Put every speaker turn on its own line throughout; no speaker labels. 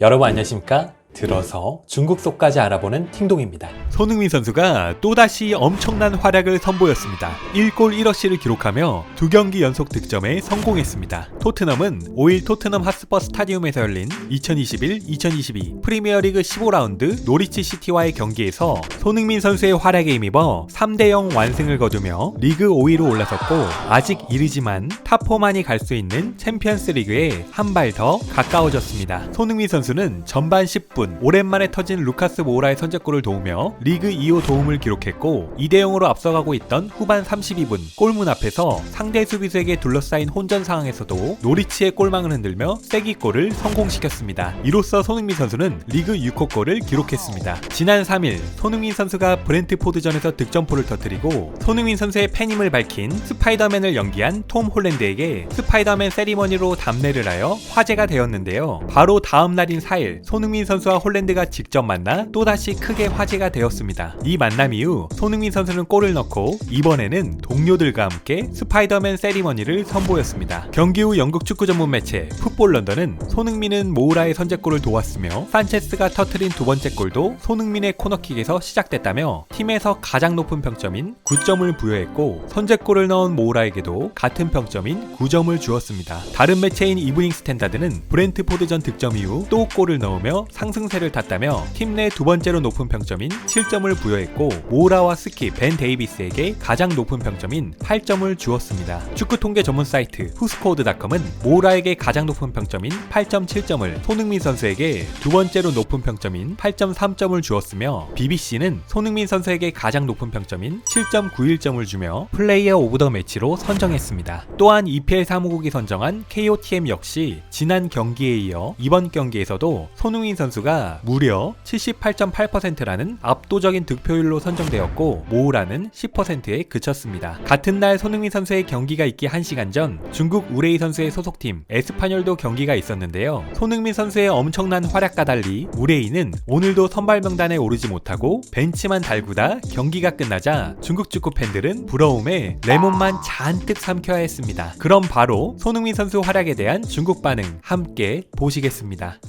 여러분 안녕하십니까? 들어서 중국 속까지 알아보는 팅동입니다.
손흥민 선수가 또다시 엄청난 활약을 선보였습니다. 1골 1어시를 기록하며 2경기 연속 득점에 성공했습니다. 토트넘은 5일 토트넘 핫스퍼 스타디움에서 열린 2021-2022 프리미어리그 15라운드 노리치 시티와의 경기에서 손흥민 선수의 활약에 힘입어 3대0 완승을 거두며 리그 5위로 올라섰고, 아직 이르지만 탑4만이 갈 수 있는 챔피언스 리그에 한 발 더 가까워졌습니다. 손흥민 선수는 전반 10분 오랜만에 터진 루카스 모우라의 선제골을 도우며 리그 2호 도움을 기록했고, 2대0으로 앞서가고 있던 후반 32분 골문 앞에서 상대 수비수에게 둘러싸인 혼전 상황에서도 노리치의 골망을 흔들며 쐐기골을 성공시켰습니다. 이로써 손흥민 선수는 리그 6호 골을 기록했습니다. 지난 3일 손흥민 선수가 브렌트포드전에서 득점포를 터뜨리고 손흥민 선수의 팬임을 밝힌 스파이더맨을 연기한 톰 홀랜드에게 스파이더맨 세리머니로 답례를 하여 화제가 되었는데요. 바로 다음 날인 4일 손흥민 선수와 홀랜드가 직접 만나 또다시 크게 화제가 되었습니다. 이 만남 이후 손흥민 선수는 골을 넣고 이번에는 동료들과 함께 스파이더맨 세리머니를 선보였습니다. 경기 후 영국 축구 전문 매체 풋볼 런던은 손흥민은 모우라의 선제골을 도왔으며 산체스가 터뜨린 두 번째 골도 손흥민의 코너킥에서 시작됐다며 팀에서 가장 높은 평점인 9점을 부여했고, 선제골을 넣은 모우라에게도 같은 평점인 9점을 주었습니다. 다른 매체인 이브닝 스탠다드는 브렌트포드전 득점 이후 또 골을 넣으며 상승세를 탔다며 팀 내 두 번째로 높은 평점인 7점을 부여했고, 모우라와 스키 벤 데이비스에게 가장 높은 평점인 8점을 주었습니다. 축구 통계 전문 사이트 후스코어드닷컴은 모우라에게 가장 높은 평점인 8.7점을, 손흥민 선수에게 두 번째로 높은 평점인 8.3점을 주었으며, BBC는 손흥민 선수에게 가장 높은 평점인 7.91점을 주며 플레이어 오브 더 매치로 선정했습니다. 또한 EPL 사무국이 선정한 KOTM 역시 지난 경기에 이어 이번 경기에서도 손흥민 선수가 무려 78.8%라는 압도적인 득표율로 선정되었고, 모우라는 10%에 그쳤습니다. 같은 날 손흥민 선수의 경기가 있기 1시간 전 중국 우레이 선수의 소속팀 에스파뇰도 경기가 있었는데요. 손흥민 선수의 엄청난 활약과 달리 우레이는 오늘도 선발 명단에 오르지 못하고 벤치만 달구다 경기가 끝나자 중국 축구 팬들은 부러움에 레몬만 잔뜩 삼켜야 했습니다. 그럼 바로 손흥민 선수 활약에 대한 중국 반응 함께 보시겠습니다.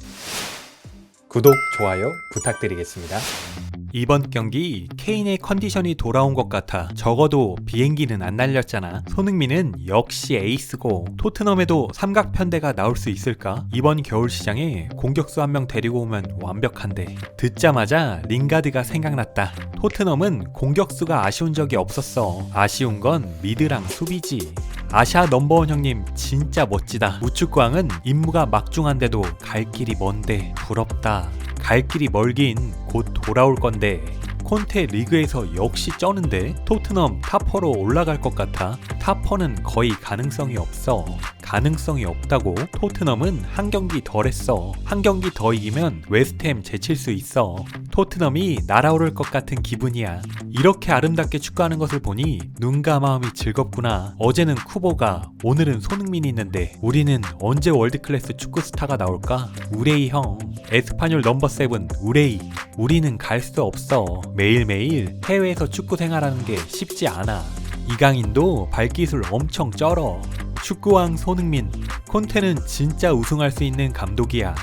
구독, 좋아요 부탁드리겠습니다.
이번 경기 케인의 컨디션이 돌아온 것 같아. 적어도 비행기는 안 날렸잖아. 손흥민은 역시 에이스고, 토트넘에도 삼각편대가 나올 수 있을까? 이번 겨울 시장에 공격수 한 명 데리고 오면 완벽한데. 듣자마자 링가드가 생각났다. 토트넘은 공격수가 아쉬운 적이 없었어. 아쉬운 건 미드랑 수비지. 아시아 넘버원 형님 진짜 멋지다. 우측광은 임무가 막중한데도 갈 길이 먼데 부럽다. 갈 길이 멀긴 곧 돌아올 건데. 콘테 리그에서 역시 쩌는데. 토트넘 탑4로 올라갈 것 같아. 탑4는 거의 가능성이 없어. 가능성이 없다고? 토트넘은 한 경기 덜 했어. 한 경기 더 이기면 웨스트햄 제칠 수 있어. 토트넘이 날아오를 것 같은 기분이야. 이렇게 아름답게 축구하는 것을 보니 눈과 마음이 즐겁구나. 어제는 쿠보가, 오늘은 손흥민이 있는데 우리는 언제 월드클래스 축구 스타가 나올까? 우레이 형, 에스파뇰 넘버 7 우레이. 우리는 갈 수 없어. 매일매일 해외에서 축구 생활하는 게 쉽지 않아. 이강인도 발기술 엄청 쩔어. 축구왕 손흥민. 콘테는 진짜 우승할 수 있는 감독이야.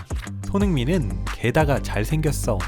손흥민은 게다가 잘생겼어.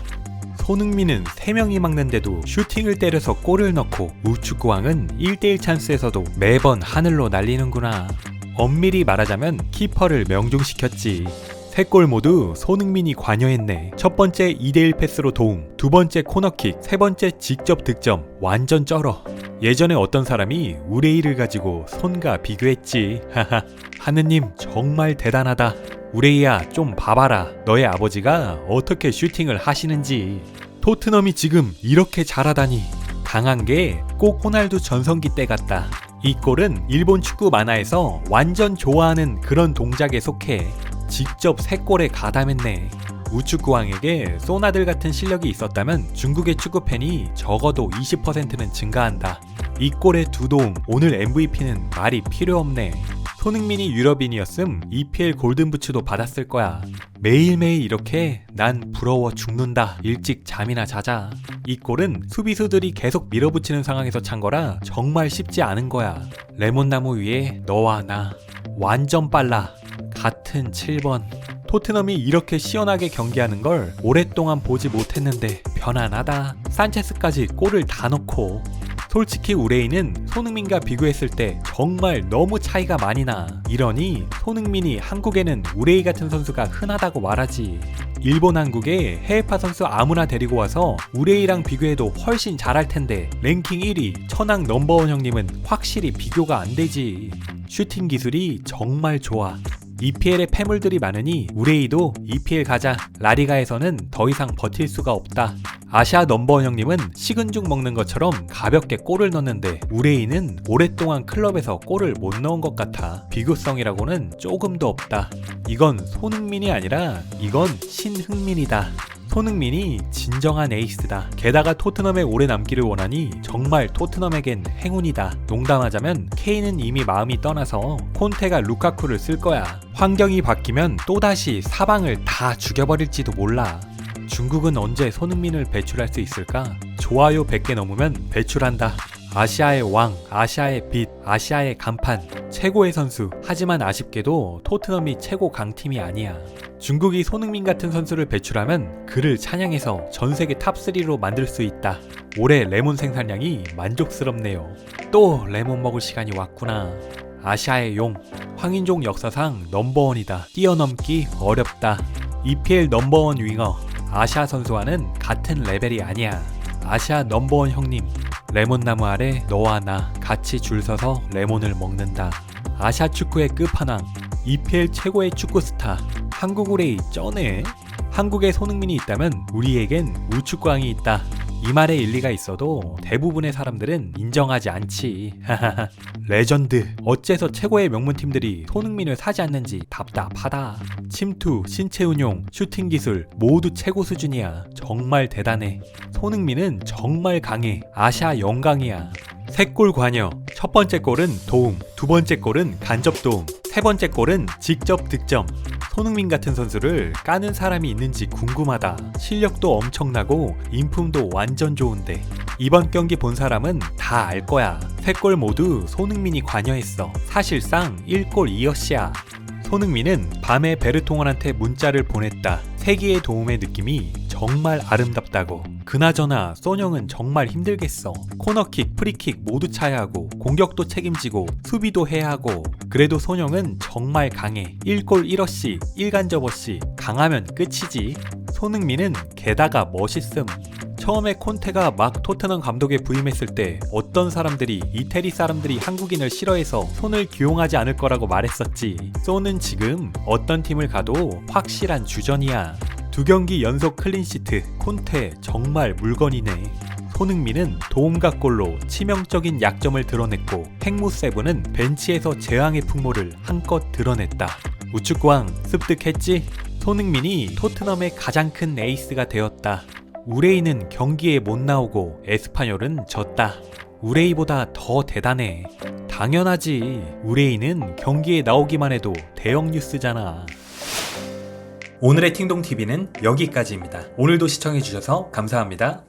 손흥민은 3명이 막는데도 슈팅을 때려서 골을 넣고, 우축구왕은 1대1 찬스에서도 매번 하늘로 날리는구나. 엄밀히 말하자면 키퍼를 명중시켰지. 3골 모두 손흥민이 관여했네. 첫 번째 2대1 패스로 도움, 두 번째 코너킥, 세 번째 직접 득점. 완전 쩔어. 예전에 어떤 사람이 우레이를 가지고 손과 비교했지. 하하. 하느님 정말 대단하다. 우레이야 좀 봐봐라. 너의 아버지가 어떻게 슈팅을 하시는지. 토트넘이 지금 이렇게 잘하다니. 강한 게 꼭 호날두 전성기 때 같다. 이 골은 일본 축구 만화에서 완전 좋아하는 그런 동작에 속해. 직접 3골에 가담했네. 우축구왕에게 소나들 같은 실력이 있었다면 중국의 축구팬이 적어도 20%는 증가한다. 이 골의 2도움, 오늘 MVP는 말이 필요 없네. 손흥민이 유럽인이었음 EPL 골든부츠도 받았을 거야. 매일매일 이렇게 난 부러워 죽는다. 일찍 잠이나 자자. 이 골은 수비수들이 계속 밀어붙이는 상황에서 찬 거라 정말 쉽지 않은 거야. 레몬나무 위에 너와 나. 완전 빨라. 같은 7번. 토트넘이 이렇게 시원하게 경기하는 걸 오랫동안 보지 못했는데 편안하다. 산체스까지 골을 다 넣고. 솔직히 우레이는 손흥민과 비교했을 때 정말 너무 차이가 많이 나. 이러니 손흥민이 한국에는 우레이 같은 선수가 흔하다고 말하지. 일본 한국에 해외파 선수 아무나 데리고 와서 우레이랑 비교해도 훨씬 잘할 텐데 랭킹 1위 천왕 넘버원 형님은 확실히 비교가 안 되지. 슈팅 기술이 정말 좋아. EPL에 패물들이 많으니 우레이도 EPL 가자. 라리가에서는 더 이상 버틸 수가 없다. 아시아 넘버원 형님은 식은 죽 먹는 것처럼 가볍게 골을 넣는데 우레이는 오랫동안 클럽에서 골을 못 넣은 것 같아. 비교성이라고는 조금도 없다. 이건 손흥민이 아니라 이건 신흥민이다. 손흥민이 진정한 에이스다. 게다가 토트넘에 오래 남기를 원하니 정말 토트넘에겐 행운이다. 농담하자면 케인은 이미 마음이 떠나서 콘테가 루카쿠를 쓸 거야. 환경이 바뀌면 또다시 사방을 다 죽여버릴지도 몰라. 중국은 언제 손흥민을 배출할 수 있을까? 좋아요 100개 넘으면 배출한다. 아시아의 왕, 아시아의 빛, 아시아의 간판, 최고의 선수. 하지만 아쉽게도 토트넘이 최고 강팀이 아니야. 중국이 손흥민 같은 선수를 배출하면 그를 찬양해서 전세계 탑3로 만들 수 있다. 올해 레몬 생산량이 만족스럽네요. 또 레몬 먹을 시간이 왔구나. 아시아의 용, 황인종 역사상 넘버원이다. 뛰어넘기 어렵다. EPL 넘버원 윙어, 아시아 선수와는 같은 레벨이 아니야. 아시아 넘버원 형님, 레몬나무 아래 너와 나 같이 줄 서서 레몬을 먹는다. 아시아 축구의 끝판왕, EPL 최고의 축구 스타, 한국 우레이 쩌네. 한국에 손흥민이 있다면 우리에겐 우축광이 있다. 이 말에 일리가 있어도 대부분의 사람들은 인정하지 않지. 레전드. 어째서 최고의 명문팀들이 손흥민을 사지 않는지 답답하다. 침투, 신체 운용, 슈팅 기술 모두 최고 수준이야. 정말 대단해. 손흥민은 정말 강해. 아시아 영광이야. 3골 관여. 첫 번째 골은 도움, 두 번째 골은 간접 도움, 세 번째 골은 직접 득점. 손흥민 같은 선수를 까는 사람이 있는지 궁금하다. 실력도 엄청나고 인품도 완전 좋은데 이번 경기 본 사람은 다 알 거야. 3골 모두 손흥민이 관여했어. 사실상 1골 2어시야. 손흥민은 밤에 베르통원한테 문자를 보냈다. 세기의 도움의 느낌이 정말 아름답다고. 그나저나 소뇽은 정말 힘들겠어. 코너킥, 프리킥 모두 차야 하고 공격도 책임지고 수비도 해야 하고. 그래도 소뇽은 정말 강해. 1골 1어시, 1간접어시. 강하면 끝이지. 손흥민은 게다가 멋있음. 처음에 콘테가 막 토트넘 감독에 부임했을 때 어떤 사람들이 이태리 사람들이 한국인을 싫어해서 손을 기용하지 않을 거라고 말했었지. 소는 지금 어떤 팀을 가도 확실한 주전이야. 2경기 연속 클린시트. 콘테 정말 물건이네. 손흥민은 도움과 골로 치명적인 약점을 드러냈고 핵무세븐은 벤치에서 재앙의 풍모를 한껏 드러냈다. 우측광 습득했지? 손흥민이 토트넘의 가장 큰 에이스가 되었다. 우레이는 경기에 못 나오고 에스파뇰은 졌다. 우레이보다 더 대단해. 당연하지. 우레이는 경기에 나오기만 해도 대형 뉴스잖아.
오늘의 팅동TV는 여기까지입니다. 오늘도 시청해주셔서 감사합니다.